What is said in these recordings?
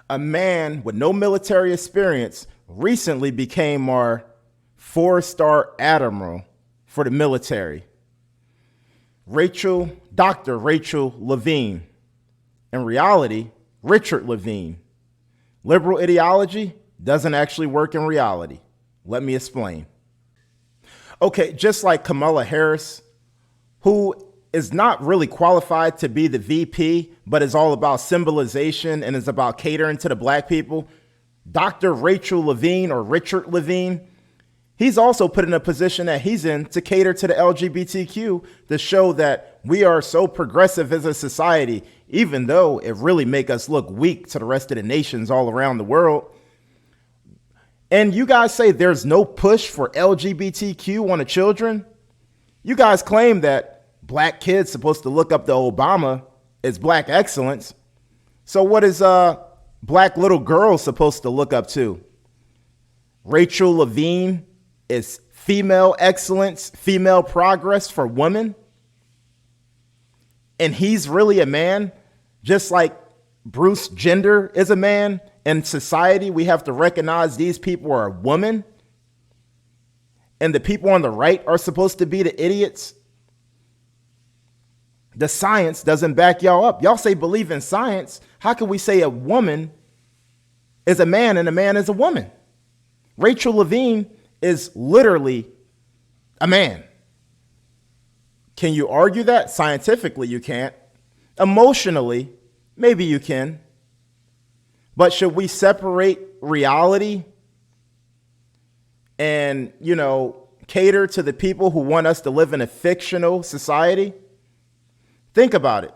A man with no military experience recently became our 4-star admiral for the military. Dr. Rachel Levine. In reality, Richard Levine. Liberal ideology doesn't actually work in reality. Let me explain. Okay, just like Kamala Harris, who is not really qualified to be the VP, but is all about symbolization and is about catering to the black people, Dr. Rachel Levine or Richard Levine, he's also put in a position that he's in to cater to the LGBTQ to show that we are so progressive as a society, even though it really make us look weak to the rest of the nations all around the world. And you guys say there's no push for LGBTQ on the children. You guys claim that black kids supposed to look up to Obama as black excellence. So what is black little girls supposed to look up to? Rachel Levine is female excellence, female progress for women. And he's really a man, just like Bruce Jenner is a man. In society, we have to recognize these people are women. And the people on the right are supposed to be the idiots. The science doesn't back y'all up. Y'all say believe in science. How can we say a woman is a man and a man is a woman? Rachel Levine is literally a man. Can you argue that? Scientifically, you can't. Emotionally, maybe you can. But should we separate reality and, cater to the people who want us to live in a fictional society? Think about it.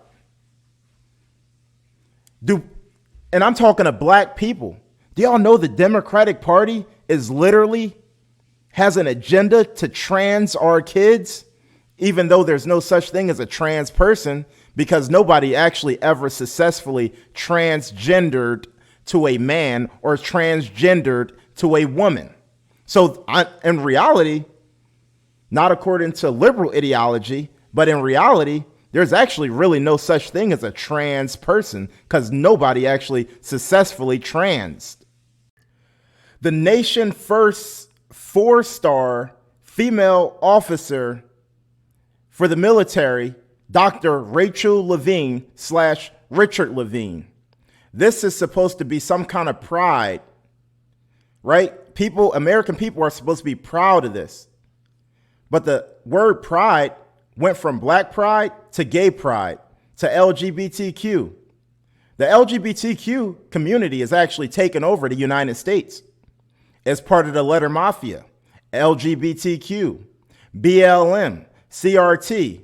And I'm talking to black people. Do y'all know the Democratic Party has an agenda to trans our kids, even though there's no such thing as a trans person, because nobody actually ever successfully transgendered to a man or transgendered to a woman. So in reality, not according to liberal ideology, but in reality, there's actually really no such thing as a trans person because nobody actually successfully transed. The nation first 4-star female officer for the military, Dr. Rachel Levine / Richard Levine. This is supposed to be some kind of pride, right? American people are supposed to be proud of this. But the word pride went from black pride to gay pride to LGBTQ. The LGBTQ community is actually taken over the United States as part of the letter mafia. LGBTQ, BLM, CRT.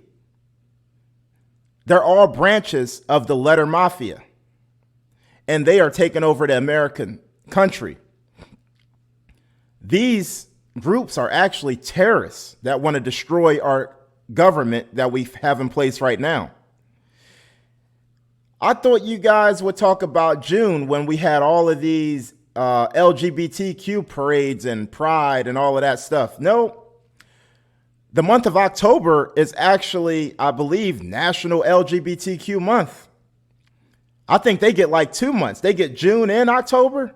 They're all branches of the letter mafia. And they are taking over the American country. These groups are actually terrorists that want to destroy our government that we have in place right now. I thought you guys would talk about June when we had all of these LGBTQ parades and pride and all of that stuff. No, the month of October is actually, I believe, National LGBTQ Month. I think they get like 2 months. They get June and October.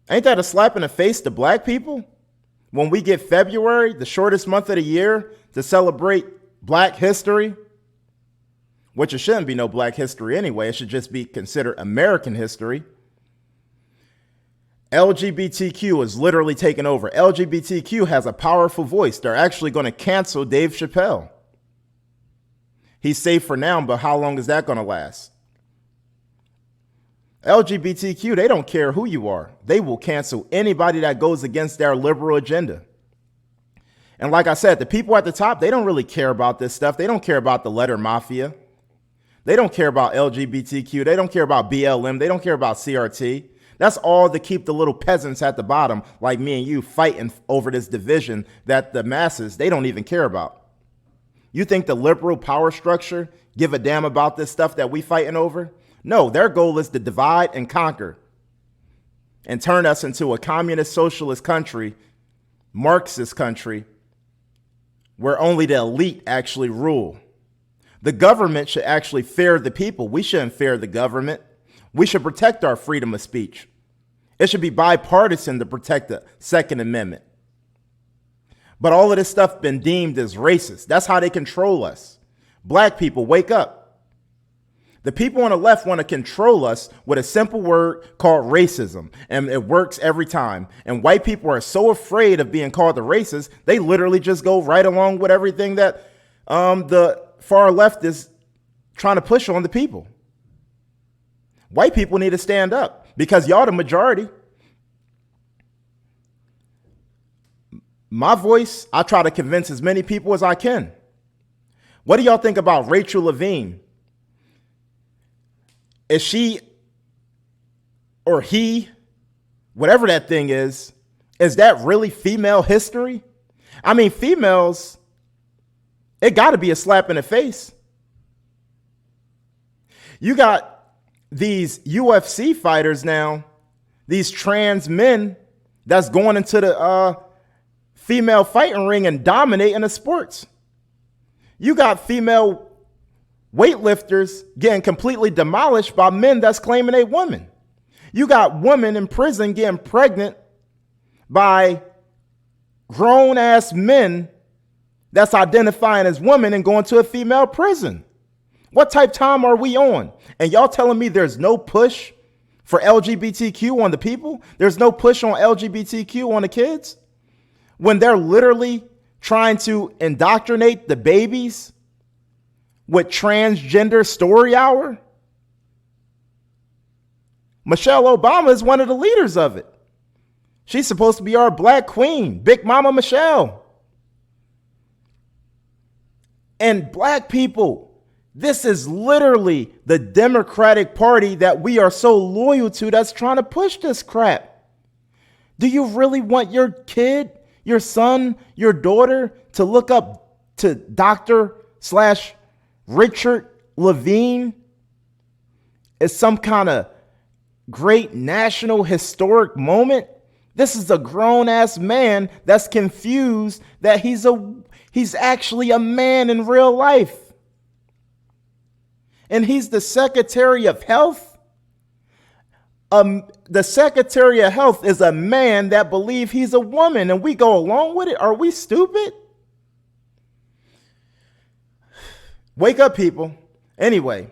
Ain't that a slap in the face to black people? When we get February, the shortest month of the year, to celebrate Black history, which it shouldn't be no Black history anyway. It should just be considered American history. LGBTQ is literally taken over. LGBTQ has a powerful voice. They're actually going to cancel Dave Chappelle. He's safe for now, but how long is that going to last? LGBTQ, they don't care who you are. They will cancel anybody that goes against their liberal agenda. And like I said, the people at the top, they don't really care about this stuff. They don't care about the letter mafia. They don't care about LGBTQ. They don't care about BLM. They don't care about CRT. That's all to keep the little peasants at the bottom, like me and you, fighting over this division that the masses, they don't even care about. You think the liberal power structure give a damn about this stuff that we fighting over? No, their goal is to divide and conquer and turn us into a communist socialist country, Marxist country, where only the elite actually rule. The government should actually fear the people. We shouldn't fear the government. We should protect our freedom of speech. It should be bipartisan to protect the Second Amendment. But all of this stuff been deemed as racist. That's how they control us. Black people, wake up. The people on the left want to control us with a simple word called racism, and it works every time. And white people are so afraid of being called the racist, they literally just go right along with everything that the far left is trying to push on the people. White people need to stand up because y'all the majority. My voice, I try to convince as many people as I can. What do y'all think about Rachel Levine? Is she or he, whatever that thing is that really female history? I mean, females, it got to be a slap in the face. You got these UFC fighters now, these trans men that's going into the female fighting ring and dominating the sports. You got female weightlifters getting completely demolished by men that's claiming they women. You got women in prison getting pregnant by grown ass men that's identifying as women and going to a female prison. What type time are we on? And y'all telling me there's no push for LGBTQ on the people? There's no push on LGBTQ on the kids? When they're literally trying to indoctrinate the babies with transgender story hour? Michelle Obama is one of the leaders of it. She's supposed to be our black queen, Big Mama Michelle. And black people, this is literally the Democratic Party that we are so loyal to that's trying to push this crap. Do you really want your kid, your son, your daughter to look up to Dr./Richard Levine as some kind of great national historic moment? This is a grown ass man that's confused that he's actually a man in real life. And he's the Secretary of Health. The Secretary of Health is a man that believes he's a woman, and we go along with it. Are we stupid? Wake up, people. Anyway,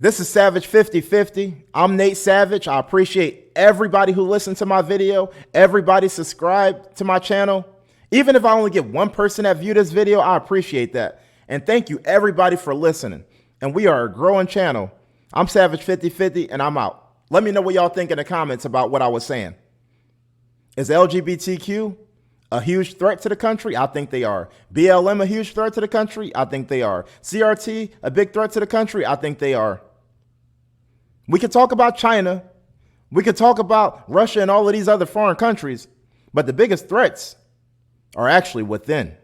this is Savage 50/50. I'm Nate Savage. I appreciate everybody who listened to my video. Everybody subscribe to my channel. Even if I only get one person that viewed this video, I appreciate that. And thank you everybody for listening. And we are a growing channel. I'm Savage 50/50 and I'm out. Let me know what y'all think in the comments about what I was saying. Is LGBTQ a huge threat to the country? I think they are. BLM a huge threat to the country? I think they are. CRT a big threat to the country? I think they are. We could talk about China. We could talk about Russia and all of these other foreign countries. But the biggest threats are actually within.